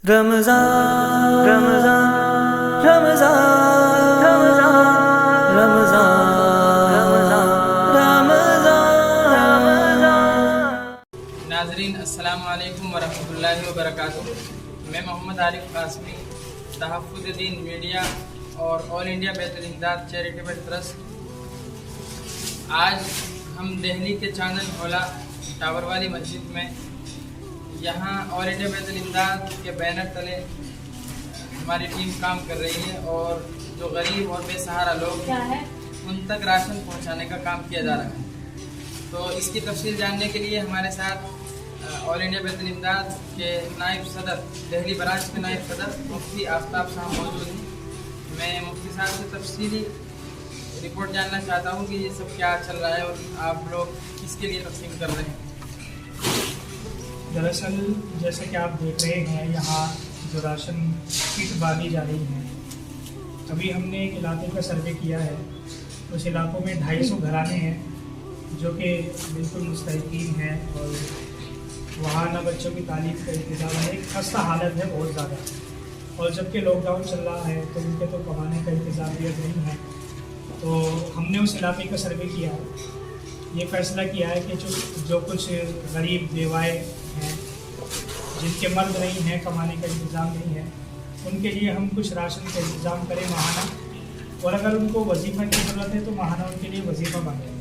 رمضان رمضان رمضان رمضان رمضان رمضان ناظرین السلام علیکم ورحمۃ اللہ وبرکاتہ۔ میں محمد عارف قاسمی، تحفظ دین میڈیا اور آل انڈیا بیت الامداد چیریٹیبل ٹرسٹ۔ آج ہم دہلی کے چاندن حولہ ٹاور والی مسجد میں یہاں آل انڈیا بیت الامداد کے بینر تلے ہماری ٹیم کام کر رہی ہے اور جو غریب اور بے سہارا لوگ ہیں ان تک راشن پہنچانے کا کام کیا جا رہا ہے۔ تو اس کی تفصیل جاننے کے لیے ہمارے ساتھ آل انڈیا بیت الامداد کے نائب صدر، دہلی برانچ کے نائب صدر مفتی آفتاب صاحب موجود ہیں۔ میں مفتی صاحب سے تفصیلی رپورٹ جاننا چاہتا ہوں کہ یہ سب کیا چل رہا ہے اور آپ لوگ کس کے لیے تقسیم کر رہے ہیں۔ دراصل جیسا کہ آپ دیکھ رہے ہیں یہاں جو راشن کٹ باندھی جا رہی ہیں، ابھی ہم نے ایک علاقے کا سروے کیا ہے۔ اس علاقوں میں 250 گھرانے ہیں جو کہ بالکل مستحقین ہیں اور وہاں نہ بچوں کی تعلیم کا انتظام ہے، ایک خستہ حالت ہے بہت زیادہ، اور جب کہ لاک ڈاؤن چل رہا ہے تو ان کے تو کمانے کا انتظام بھی نہیں ہے۔ تو ہم نے اس علاقے کا سروے کیا ہے، یہ فیصلہ کیا ہے کہ جو کچھ غریب بیوائیں ہیں جن کے مرد نہیں ہیں، کمانے کا انتظام نہیں ہے، ان کے لیے ہم کچھ راشن کا انتظام کریں ماہانہ، اور اگر ان کو وظیفہ کی ضرورت ہے تو ماہانہ ان کے لیے وظیفہ باندھیں۔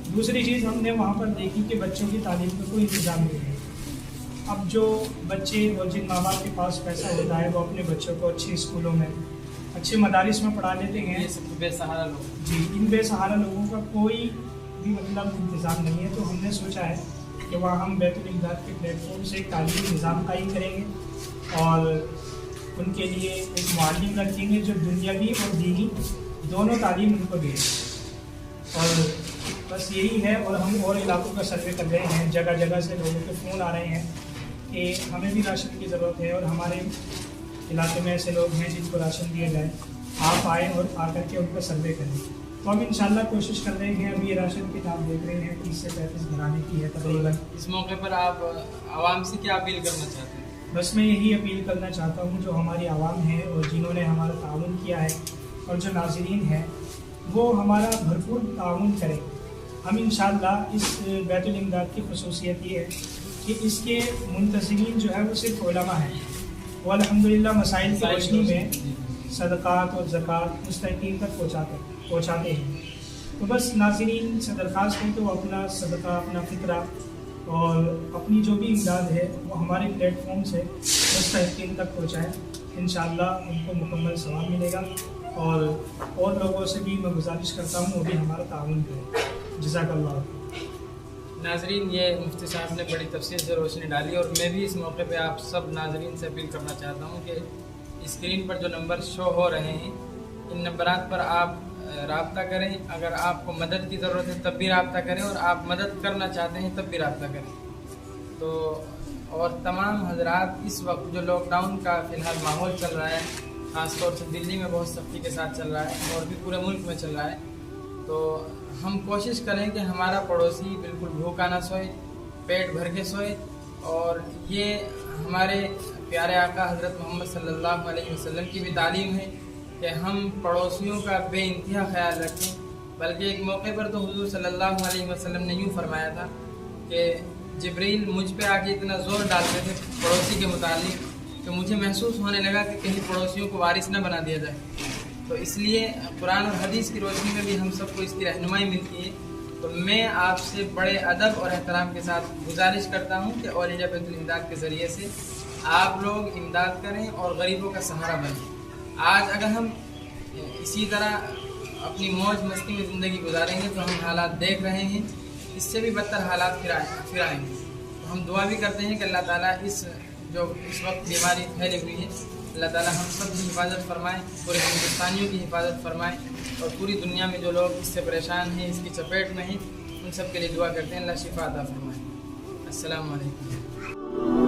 دوسری چیز ہم نے وہاں پر دیکھی کہ بچوں کی تعلیم کا کوئی انتظام نہیں ہے۔ اب جو بچے اور جن ماں باپ کے پاس پیسہ ہوتا ہے وہ اپنے بچوں کو اچھے اسکولوں میں، اچھے مدارس میں پڑھا لیتے ہیں۔ یہ سب بے سہارا لوگ، جی، ان بے سہارا لوگوں کا کوئی بھی انتظام نہیں ہے۔ تو ہم نے سوچا ہے کہ وہاں ہم بیت الامداد کے پلیٹ فارم سے ایک تعلیمی نظام قائم کریں گے اور ان کے لیے ایک معلم رکھیں گے جو دنیاوی اور دینی دونوں تعلیم ان کو دے۔ اور بس یہی ہے، اور ہم اور علاقوں کا سروے کر رہے ہیں، جگہ جگہ سے لوگوں کے فون آ رہے ہیں کہ ہمیں بھی راشن کی ضرورت ہے اور ہمارے علاقے میں ایسے لوگ ہیں جن کو راشن دیا جائے، آپ آئیں اور آ کر کے ان کا سروے کریں۔ تو ہم انشاءاللہ کوشش کر رہے ہیں۔ ابھی یہ راشن کی آپ دیکھ رہے ہیں 30 سے 35 گھرانے کی ہے تقریباً۔ اس موقع پر آپ عوام سے کیا اپیل کرنا چاہتے ہیں؟ بس میں یہی اپیل کرنا چاہتا ہوں، جو ہماری عوام ہے اور جنہوں نے ہمارا تعاون کیا ہے اور جو ناظرین ہیں وہ ہمارا بھرپور تعاون کریں۔ ہم انشاءاللہ اس بیت الامداد کی خصوصیت یہ ہے کہ اس کے منتظمین جو ہے وہ صرف علماء ہیں، وہ الحمدللہ مسائل کی روشنی میں صدقات اور زکوٰۃ مستحقین تک پہنچاتے ہیں۔ تو بس ناظرین سے درخواست ہے کہ وہ اپنا صدقہ، اپنا فطرہ اور اپنی جو بھی امداد ہے وہ ہمارے پلیٹ فارم سے مستحقین تک پہنچائیں۔ انشاءاللہ ان کو مکمل ثواب ملے گا، اور لوگوں سے بھی میں گزارش کرتا ہوں وہ بھی ہمارا تعاون کریں۔ جزاک اللہ۔ ناظرین، یہ مفتی صاحب نے بڑی تفصیل سے روشنی ڈالی، اور میں بھی اس موقع پہ آپ سب ناظرین سے اپیل کرنا چاہتا ہوں کہ اسکرین پر جو نمبر شو ہو رہے ہیں ان نمبرات پر آپ رابطہ کریں۔ اگر آپ کو مدد کی ضرورت ہے تب بھی رابطہ کریں، اور آپ مدد کرنا چاہتے ہیں تب بھی رابطہ کریں۔ تو اور تمام حضرات، اس وقت جو لاک ڈاؤن کا فی الحال ماحول چل رہا ہے، خاص طور سے دلی میں بہت سختی کے ساتھ چل رہا ہے اور بھی پورے ملک میں چل رہا ہے، تو ہم کوشش کریں کہ ہمارا پڑوسی بالکل بھوکا نہ سوئے، پیٹ بھر کے سوئے۔ اور یہ ہمارے پیارے آقا حضرت محمد صلی اللہ علیہ وسلم کی بھی تعلیم ہے کہ ہم پڑوسیوں کا بے انتہا خیال رکھیں۔ بلکہ ایک موقع پر تو حضور صلی اللہ علیہ وسلم نے یوں فرمایا تھا کہ جبریل مجھ پہ آ کے اتنا زور ڈالتے تھے پڑوسی کے متعلق کہ مجھے محسوس ہونے لگا کہ کہیں پڑوسیوں کو وارث نہ بنا دیا جائے۔ تو اس لیے قرآن اور حدیث کی روشنی میں بھی ہم سب کو اس کی رہنمائی ملتی ہے۔ تو میں آپ سے بڑے ادب اور احترام کے ساتھ گزارش کرتا ہوں کہ آل انڈیا بیت الامداد کے ذریعے سے آپ لوگ امداد کریں اور غریبوں کا سہارا بنیں۔ آج اگر ہم اسی طرح اپنی موج مستی میں زندگی گزاریں گے تو ہم حالات دیکھ رہے ہیں، اس سے بھی بدتر حالات پھر آئیں گے۔ تو ہم دعا بھی کرتے ہیں کہ اللہ تعالیٰ اس وقت بیماری پھیلی ہوئی ہے، اللہ تعالیٰ ہم سب کی حفاظت فرمائے، پورے ہندوستانیوں کی حفاظت فرمائے، اور پوری دنیا میں جو لوگ اس سے پریشان ہیں، اس کی چپیٹ میں ہیں، ان سب کے لیے دعا کرتے ہیں اللہ شفا عطا فرمائے۔ السلام علیکم۔